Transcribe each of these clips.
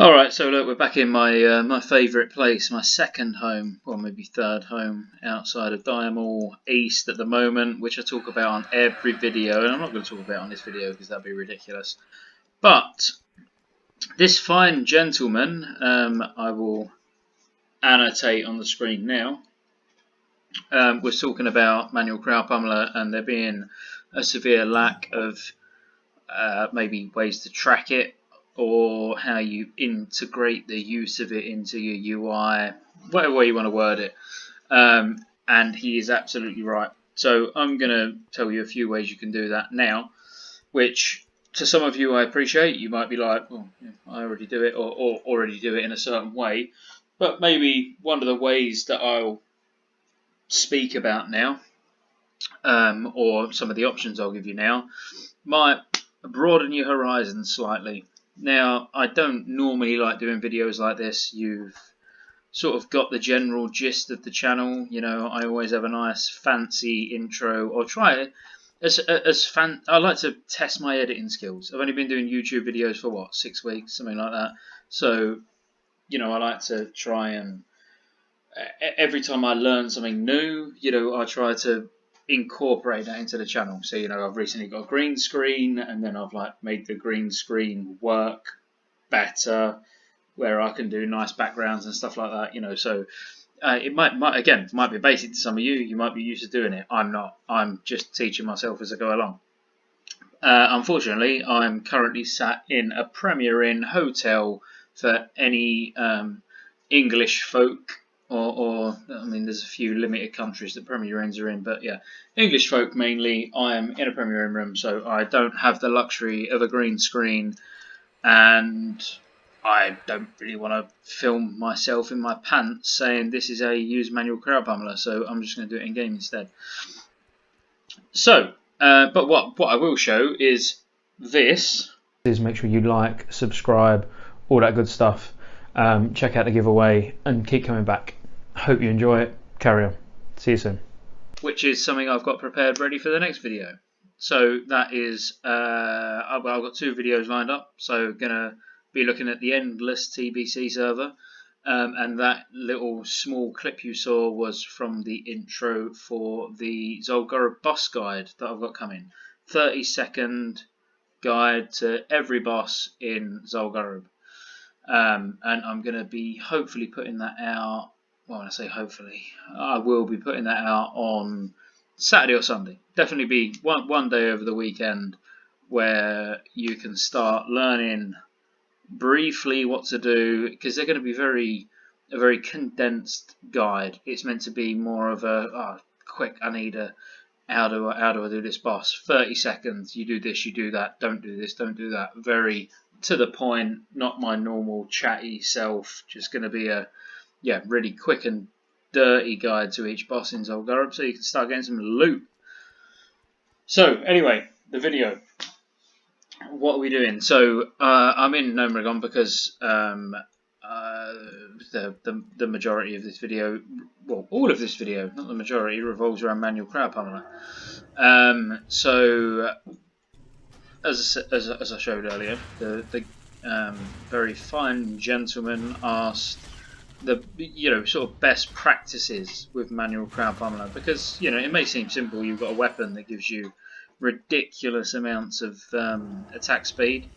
Alright, so look, we're back in my my favourite place, my second home, or maybe third home, outside of Diamond East at the moment, which I talk about on every video, and I'm not going to talk about it on this video because that'd be ridiculous. But this fine gentleman, I will annotate on the screen now, was talking about manual Crowd Pummeler and there being a severe lack of maybe ways to track it, or how you integrate the use of it into your UI, whatever way you want to word it. And he is absolutely right. So I'm going to tell you a few ways you can do that now, which to some of you I appreciate. You might be like, well, I already do it, or already do it in a certain way. But maybe one of the ways that I'll speak about now, or some of the options I'll give you now, might broaden your horizons slightly. Now, I don't normally like doing videos like this. You've sort of got the general gist of the channel. You know, I always have a nice fancy intro, or try it. I like to test my editing skills. I've only been doing YouTube videos for what, 6 weeks, something like that. So, you know, I like to try and every time I learn something new, you know, I try to incorporate that into the channel. So, you know, I've recently got a green screen, and then I've like made the green screen work better, where I can do nice backgrounds and stuff like that, you know. So it might be basic to some of you. You might be used to doing it. I'm not. I'm just teaching myself as I go along. Unfortunately, I'm currently sat in a Premier Inn hotel for any English folk. Or I mean, there's a few limited countries that Premier Inns are in, but yeah, English folk mainly. I am in a Premier Inn room, so I don't have the luxury of a green screen, and I don't really want to film myself in my pants saying this is how you use manual Crowd Pummeler, so I'm just going to do it in game instead. So, but what I will show is this. Make sure you like, subscribe, all that good stuff. Check out the giveaway and keep coming back. Hope you enjoy it. Carry on. See you soon. Which is something I've got prepared ready for the next video. So that is, I've got 2 videos lined up. So gonna be looking at the endless TBC server, and that little small clip you saw was from the intro for the Zul'Gurub boss guide that I've got coming. 30-second guide to every boss in Zul'Gurub. And I'm going to be hopefully putting that out. Well, when I say hopefully, I will be putting that out on Saturday or Sunday. Definitely be one day over the weekend where you can start learning briefly what to do, because they're going to be a very condensed guide. It's meant to be more of a quick. I need a how do I do this boss? 30 seconds. You do this. You do that. Don't do this. Don't do that. Very to the point. Not my normal chatty self. Just going to be a really quick and dirty guide to each boss in Zul'Gurub, so you can start getting some loot. So anyway, the video. What are we doing? So I'm in Gnomeregan because the majority of this video, well, all of this video, not the majority, revolves around manual Crowd Pummeler. So as I showed earlier, the very fine gentleman asked the sort of best practices with manual Crowd Pummeler, because it may seem simple. You've got a weapon that gives you ridiculous amounts of attack speed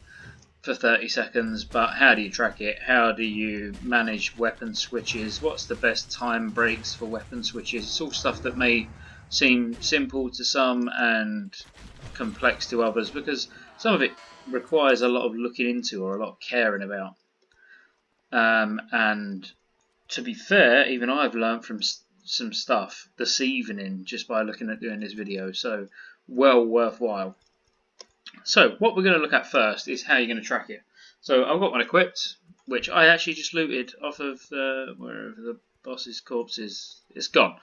for 30 seconds, but how do you track it? How do you manage weapon switches? What's the best time breaks for weapon switches? It's all stuff that may seem simple to some and complex to others, because some of it requires a lot of looking into or a lot of caring about. And to be fair, even I've learned from some stuff this evening just by looking at doing this video, so well worthwhile. So what we're going to look at first is how you're going to track it. So I've got one equipped, which I actually just looted off of wherever the boss's corpse is. It's gone.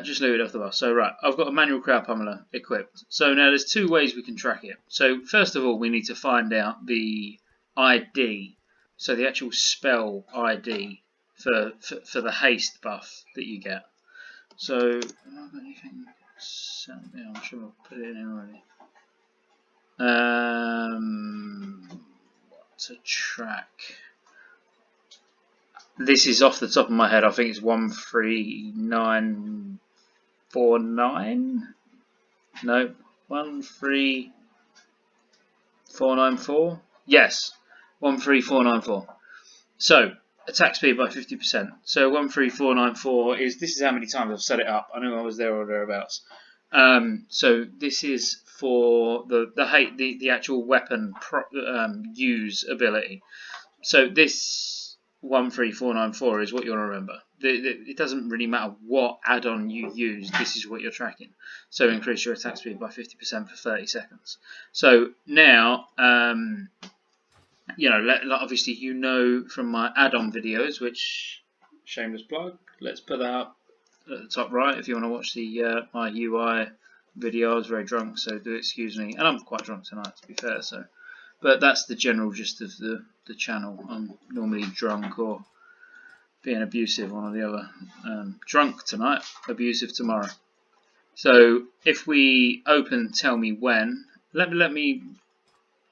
Just looted off the boss. So right, I've got a manual Crowd Pummeler equipped. So now there's 2 ways we can track it. So first of all, we need to find out the ID, so the actual spell ID for the haste buff that you get. So have I got anything? Yeah, I'm sure I've put it in already. What to track? This is off the top of my head. I think it's 13949. No, 13494. Yes, 13494. So attack speed by 50%. So 13494 is, this is how many times I've set it up. I know I was there or thereabouts. So this is for the actual weapon use ability. So this 13494 is what you want to remember. It doesn't really matter what add-on you use. This is what you're tracking. So increase your attack speed by 50% for 30 seconds. So now, you know, obviously you know from my add-on videos, which, shameless plug, let's put that up at the top right if you want to watch the my UI video. I was very drunk, so do excuse me, and I'm quite drunk tonight, to be fair. So, but that's the general gist of the channel. I'm normally drunk or being abusive, one or the other. Drunk tonight, abusive tomorrow. So if we open TellMeWhen, let me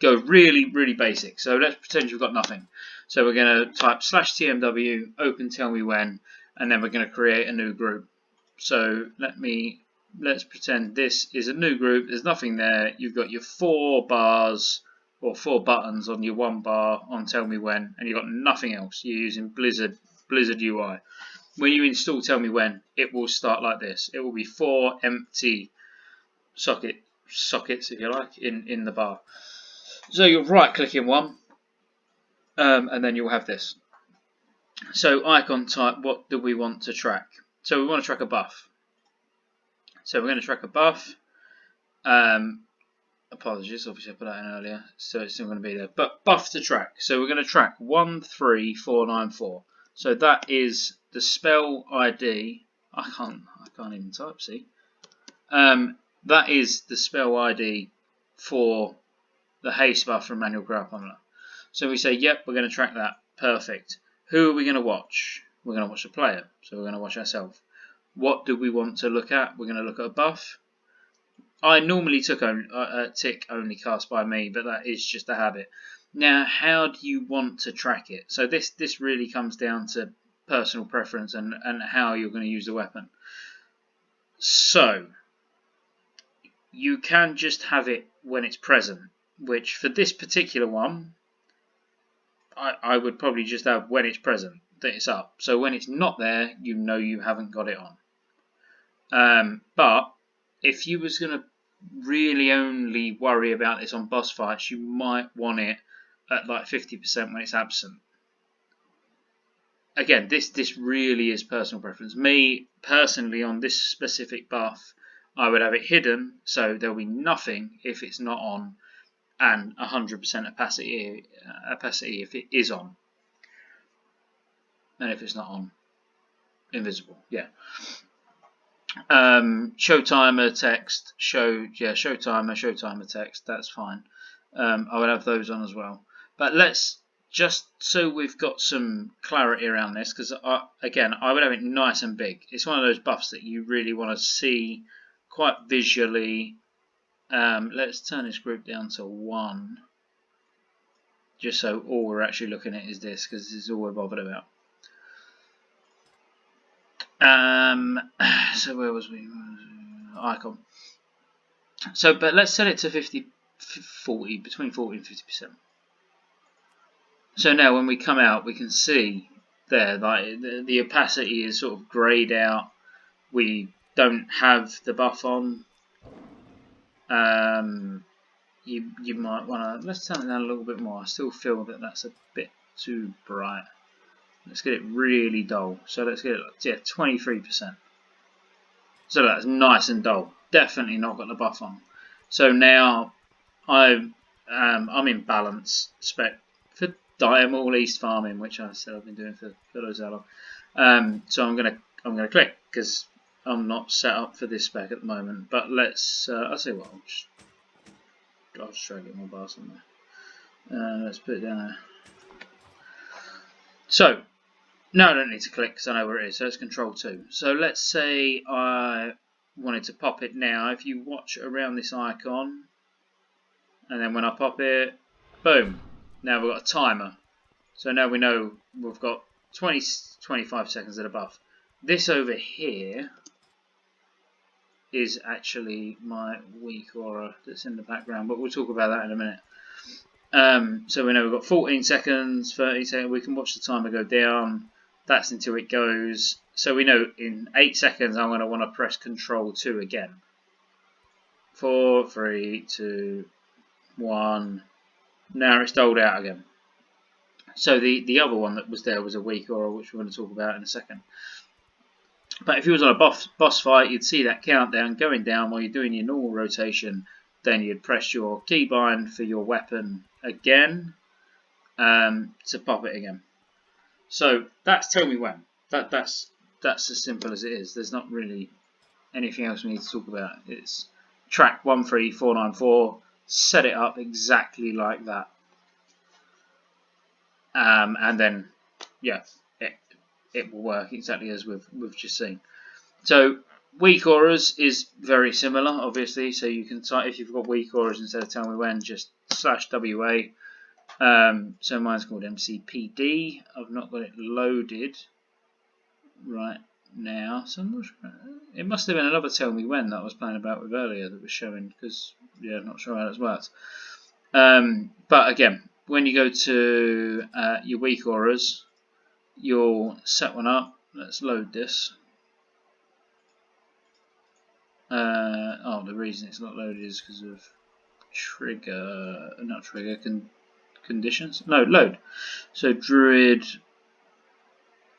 go really basic. So let's pretend you've got nothing. So we're going to type /tmw, open TellMeWhen, and then we're going to create a new group. So let's pretend this is a new group. There's nothing there. You've got your 4 bars or 4 buttons on your 1 bar on TellMeWhen, and you've got nothing else. You're using Blizzard UI. When you install TellMeWhen, it will start like this. It will be 4 empty sockets, if you like, in the bar. So you'll right click in one, and then you'll have this. So icon type, what do we want to track? So we want to track a buff. So we're going to track a buff. Apologies, obviously I put that in earlier, so it's still going to be there. But buff to track. So we're going to track 13494. So that is the spell ID. I can't even type. See. That is the spell ID for the haste buff from manual Crowd Pummeler. So we say, yep, we're going to track that. Perfect. Who are we going to watch? We're going to watch the player. So we're going to watch ourselves. What do we want to look at? We're going to look at a buff. I normally tick only cast by me, but that is just a habit. Now, how do you want to track it? So this really comes down to personal preference and how you're going to use the weapon. So you can just have it when it's present, which for this particular one, I would probably just have when it's present, that it's up. So when it's not there, you know you haven't got it on. But if you was going to really only worry about this on boss fights, you might want it at like 50% when it's absent. Again, this really is personal preference. Me, personally, on this specific buff, I would have it hidden, so there'll be nothing if it's not on, and 100% opacity if it is on. And if it's not on, invisible, yeah. Show timer text, show timer text, that's fine. I would have those on as well. But let's just so we've got some clarity around this, because again, I would have it nice and big. It's one of those buffs that you really want to see quite visually. Let's turn this group down to 1, just so all we're actually looking at is this, because this is all we're bothered about. So where was we? Icon. So, but let's set it to 40, between 40 and 50%. So now when we come out, we can see there, like the opacity is sort of greyed out. We don't have the buff on. You might want to, let's turn it down a little bit more. I still feel that that's a bit too bright. Let's get it really dull. So let's get it, 23%. So that's nice and dull. Definitely not got the buff on. So now I'm in balance spec for Diamall East farming, which I said I've been doing for those that long. So I'm gonna click because I'm not set up for this spec at the moment. But let's I'll say what I'll just try to get more bars on there. Let's put it down there. So now I don't need to click because I know where it is. So it's Control 2. So let's say I wanted to pop it now. If you watch around this icon, and then when I pop it, boom. Now we've got a timer. So now we know we've got 25 seconds at a buff. This over here is actually my WeakAuras that's in the background, but we'll talk about that in a minute. So we know we've got 14 seconds, 30 seconds, we can watch the timer go down. That's until it goes. So we know in 8 seconds I'm going to want to press Control 2 again. 4, 3, 2, 1. Now it's doled out again. So the other one that was there was a WeakAuras, which we're going to talk about in a second. But if you was on a boss fight, you'd see that countdown going down while you're doing your normal rotation. Then you'd press your keybind for your weapon again to pop it again. So that's TellMeWhen. That's as simple as it is. There's not really anything else we need to talk about. It's track 13494. Set it up exactly like that. And then, yeah, it will work exactly as we've just seen. So WeakAuras is very similar, obviously. So you can type, if you've got WeakAuras instead of TellMeWhen, just /WA. So mine's called MCPD. I've not got it loaded right now, so I'm not sure. It must have been another TellMeWhen that I was playing about with earlier that was showing, because yeah, I'm not sure how that's worked. But again, when you go to your WeakAuras, you'll set one up. Let's load this. Oh, the reason it's not loaded is because of conditions. No, load. So Druid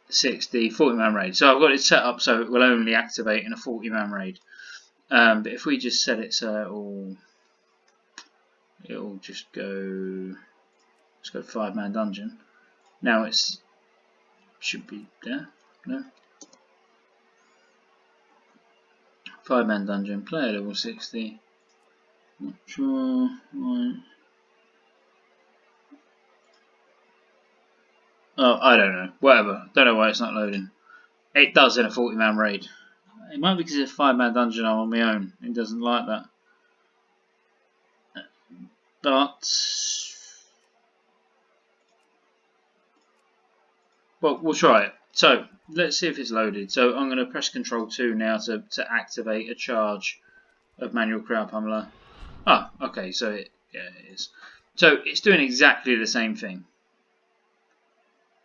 60 40-man raid. So I've got it set up so it will only activate in a 40-man raid. But if we just set it so it'll just go. Let's go 5-man dungeon. Now it's should be there. No. 5-man dungeon. Player level 60. Not sure. Right. Oh, I don't know. Whatever. Don't know why it's not loading. It does in a 40-man raid. It might be because it's a 5-man dungeon I'm on my own. It doesn't like that. But well, we'll try it. So let's see if it's loaded. So I'm going to press Control 2 now to activate a charge of manual Crowd Pummeler. Ah, okay. So it is. So it's doing exactly the same thing.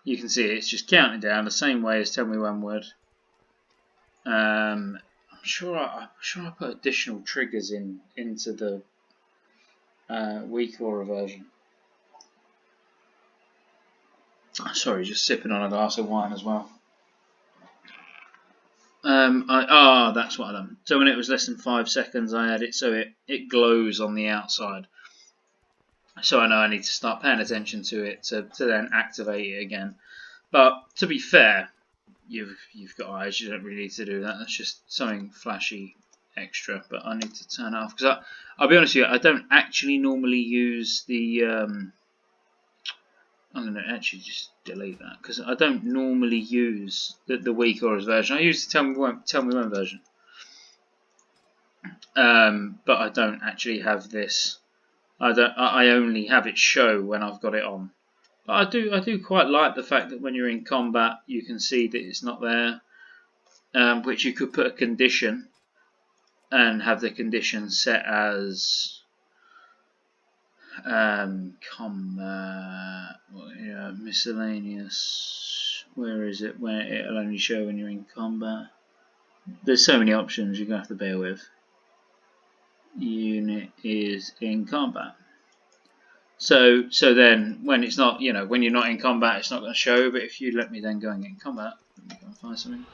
You can see it's just counting down the same way as TellMeWhen would. I'm sure I put additional triggers into the WeakAuras version. Sorry, just sipping on a glass of wine as well. That's what I done. So when it was less than 5 seconds, I had it so it glows on the outside. So I know I need to start paying attention to it to then activate it again. But to be fair, you've got eyes. You don't really need to do that. That's just something flashy extra. But I need to turn it off because I'll be honest with you, I don't actually normally use the. I'm going to actually just delete that because I don't normally use the WeakAuras version. I use the TellMeWhen version, but I don't actually have this. I only have it show when I've got it on. But I do quite like the fact that when you're in combat, you can see that it's not there, which you could put a condition and have the condition set as. Miscellaneous. Where is it? Where it'll only show when you're in combat. There's so many options you're gonna have to bear with. Unit is in combat. So then when it's not, when you're not in combat, it's not going to show. But if you let me then go and get in combat, let me go and find something.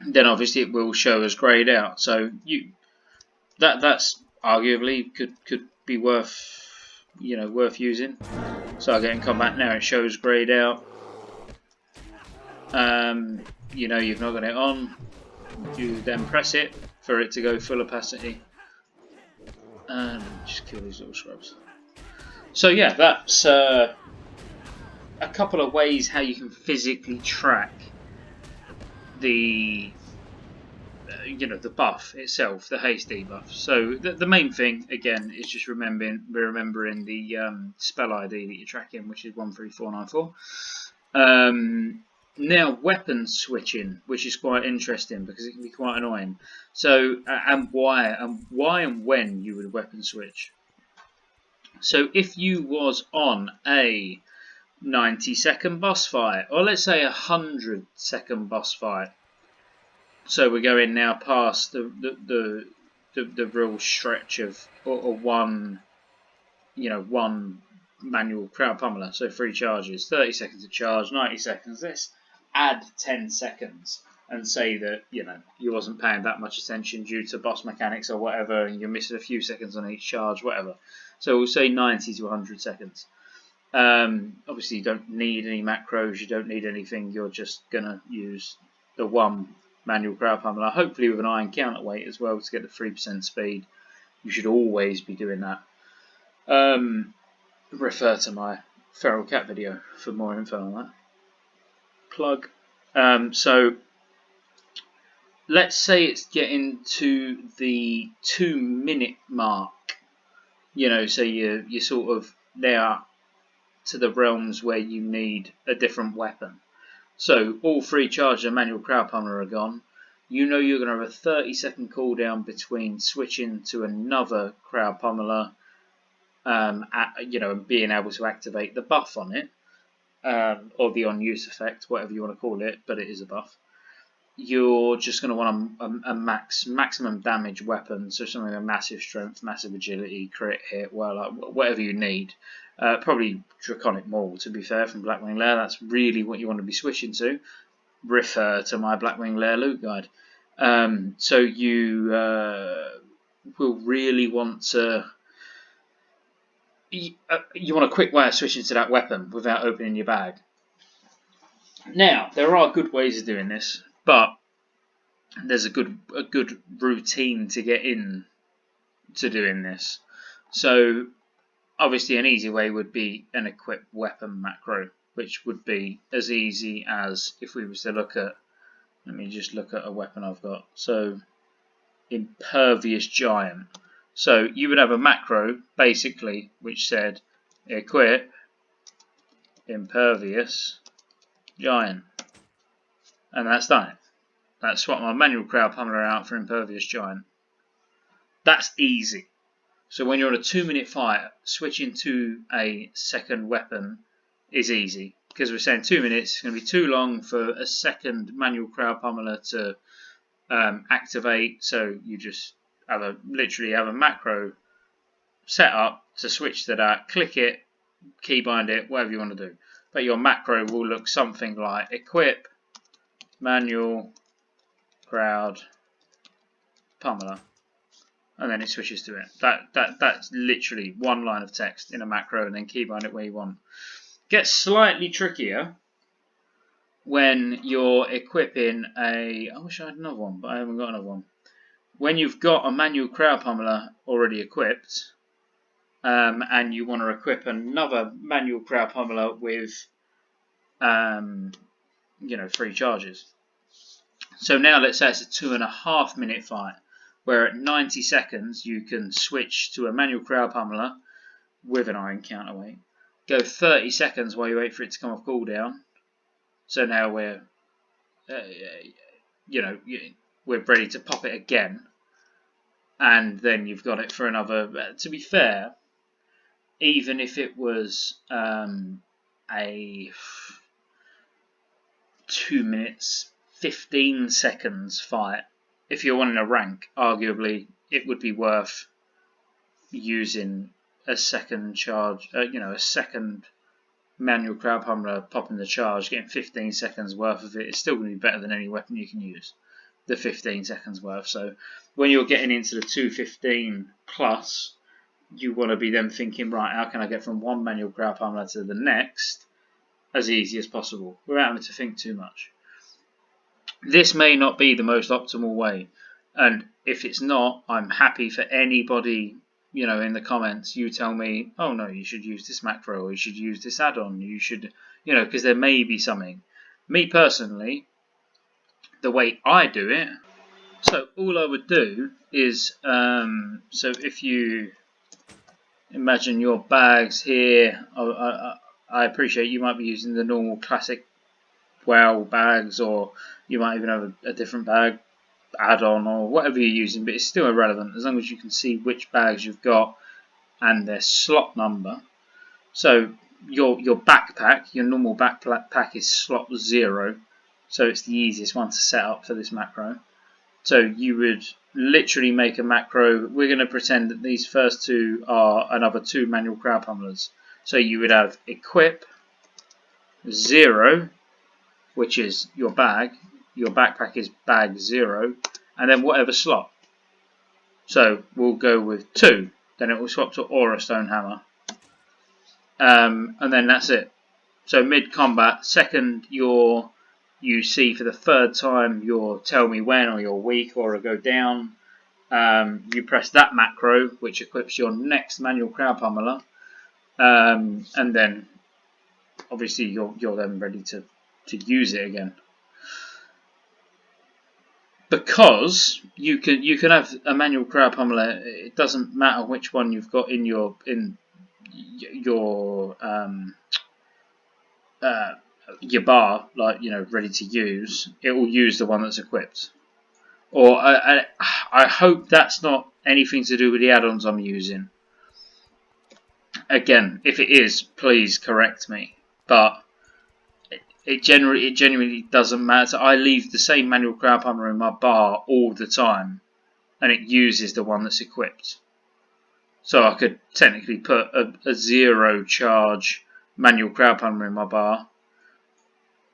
Then obviously it will show as greyed out. So that's arguably could be worth using. So I get in combat now, it shows greyed out. You've not got it on. You then press it for it to go full opacity. And just kill these little scrubs. So yeah, that's a couple of ways how you can physically track the the buff itself, the haste debuff. So the main thing again is just remembering the spell ID that you're tracking, which is 13494. Now weapon switching, which is quite interesting because it can be quite annoying. So and why and when you would weapon switch. So if you was on a 90-second boss fight, or let's say 100-second boss fight. So we're going now past the real stretch of or one, one manual crowd pummeler. So 3 charges, 30 seconds to charge, 90 seconds. Let's add 10 seconds and say that you wasn't paying that much attention due to boss mechanics or whatever, and you're missing a few seconds on each charge, whatever. So we'll say 90 to 100 seconds. Obviously, you don't need any macros, you don't need anything. You're just gonna use the one manual crowd pummeler, hopefully with an iron counterweight as well to get the 3% speed. You should always be doing that. Refer to my feral cat video for more info on that. Plug. So let's say it's getting to the 2-minute mark. So you're sort of there to the realms where you need a different weapon. So all 3 charges of manual crowd pummeler are gone. You're going to have a 30-second cooldown between switching to another crowd pummeler, and being able to activate the buff on it, or the on-use effect, whatever you want to call it, but it is a buff. You're just going to want a maximum damage weapon, so something with massive strength, massive agility, crit hit, whatever you need. Probably Draconic Maul, to be fair, from Blackwing Lair. That's really what you want to be switching to. Refer to my Blackwing Lair loot guide. So you will really want to. You want a quick way of switching to that weapon without opening your bag. Now, there are good ways of doing this, but there's a good routine to get in to doing this. So obviously an easy way would be an equip weapon macro, which would be as easy as if we was to look at, let me just look at a weapon I've got. So Impervious Giant. So you would have a macro basically which said equip Impervious Giant, and that's done it. That's swap my manual crowd pummeler out for Impervious Giant. That's easy. So when you're on a 2-minute fight, switching to a second weapon is easy, because we're saying 2 minutes is going to be too long for a second manual crowd pummeler to activate. So you just literally have a macro set up to switch to that, click it, keybind it, whatever you want to do. But your macro will look something like equip manual crowd pummeler, and then it switches to it. That's literally one line of text in a macro, and then keybind it where you want. Gets slightly trickier when you're equipping a. I wish I had another one, but I haven't got another one. When you've got a manual crowd pummeler already equipped, and you want to equip another manual crowd pummeler with, 3 charges. So now let's say it's a 2.5 minute fight, where at 90 seconds you can switch to a manual crowd pummeler with an iron counterweight. Go 30 seconds while you wait for it to come off cooldown. So now we're ready to pop it again, and then you've got it for another. To be fair, even if it was a 2 minutes 15 seconds fight, if you're wanting a rank, arguably it would be worth using a second charge, a second manual crowd pummeler, popping the charge, getting 15 seconds worth of it. It's still going to be better than any weapon you can use, the 15 seconds worth. So when you're getting into the 215 plus, you want to be then thinking, right, how can I get from one manual crowd pummeler to the next as easy as possible without having to think too much. This may not be the most optimal way, and if it's not, I'm happy for anybody, in the comments, you tell me, oh no, you should use this macro, or you should use this add-on, you should, because there may be something. Me personally, the way I do it, so all I would do is, so if you imagine your bags here, I appreciate you might be using the normal classic WoW bags, or you might even have a different bag add-on or whatever you're using, but it's still irrelevant as long as you can see which bags you've got and their slot number. So your backpack, your normal backpack is slot 0, so it's the easiest one to set up for this macro. So you would literally make a macro. We're going to pretend that these first two are another 2 manual Crowd Pummelers. So you would have equip 0, which is your bag. Your backpack is bag 0, and then whatever slot. So we'll go with 2. Then it will swap to Aura Stone Hammer. And then that's it. So mid-combat, second you see for the 3rd time your TellMeWhen or your WeakAuras go down, you press that macro, which equips your next manual Crowd Pummeler, and then obviously you're then ready to use it again. Because you can have a manual Crowd Pummeler, it doesn't matter which one you've got in your bar, like, you know, ready to use. It will use the one that's equipped. Or I hope that's not anything to do with the add-ons I'm using. Again, if it is, please correct me. But it genuinely doesn't matter. I leave the same manual Crowd Pummeler in my bar all the time, and it uses the one that's equipped. So I could technically put a 0 charge manual Crowd Pummeler in my bar,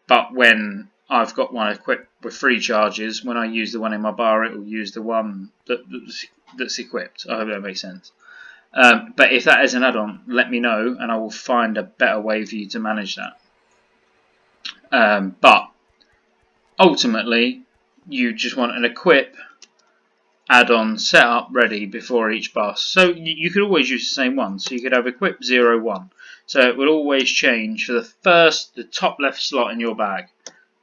but when I've got one equipped with 3 charges, when I use the one in my bar, it will use the one that's equipped. I hope that makes sense. But if that is an add-on, let me know, and I will find a better way for you to manage that. But ultimately, you just want an equip add-on set up ready before each boss. So you could always use the same one. So you could have equip 0, 1. So it will always change for the top left slot in your bag.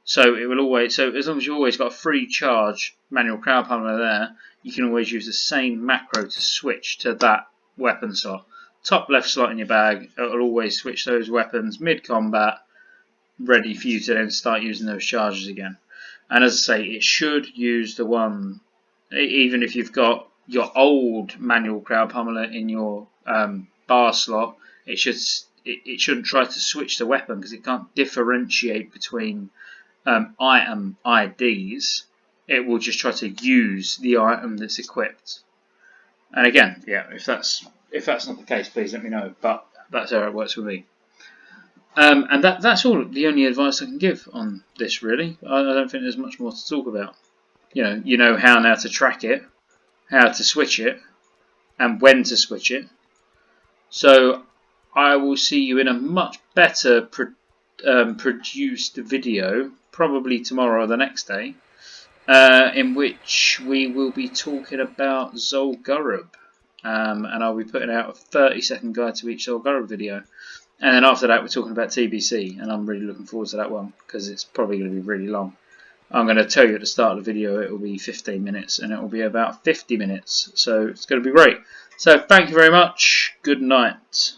So it will always, so as long as you've always got a free charge manual Crowd Pummeler there, you can always use the same macro to switch to that weapon slot. Top left slot in your bag, it will always switch those weapons mid-combat, ready for you to then start using those charges again. And as I say, it should use the one, even if you've got your old manual Crowd Pummeler in your bar slot, it shouldn't try to switch the weapon because it can't differentiate between item IDs. It will just try to use the item that's equipped. And again, yeah, if that's not the case, please let me know. But that's how it works with me. And that's all. The only advice I can give on this, really. I don't think there's much more to talk about. You know how now to track it, how to switch it, and when to switch it. So I will see you in a much better produced video, probably tomorrow or the next day, in which we will be talking about Zul'Gurub. And I'll be putting out a 30-second guide to each Zul'Gurub video. And then after that, we're talking about TBC, and I'm really looking forward to that one because it's probably going to be really long. I'm going to tell you at the start of the video it will be 15 minutes, and it will be about 50 minutes, so it's going to be great. So thank you very much. Good night.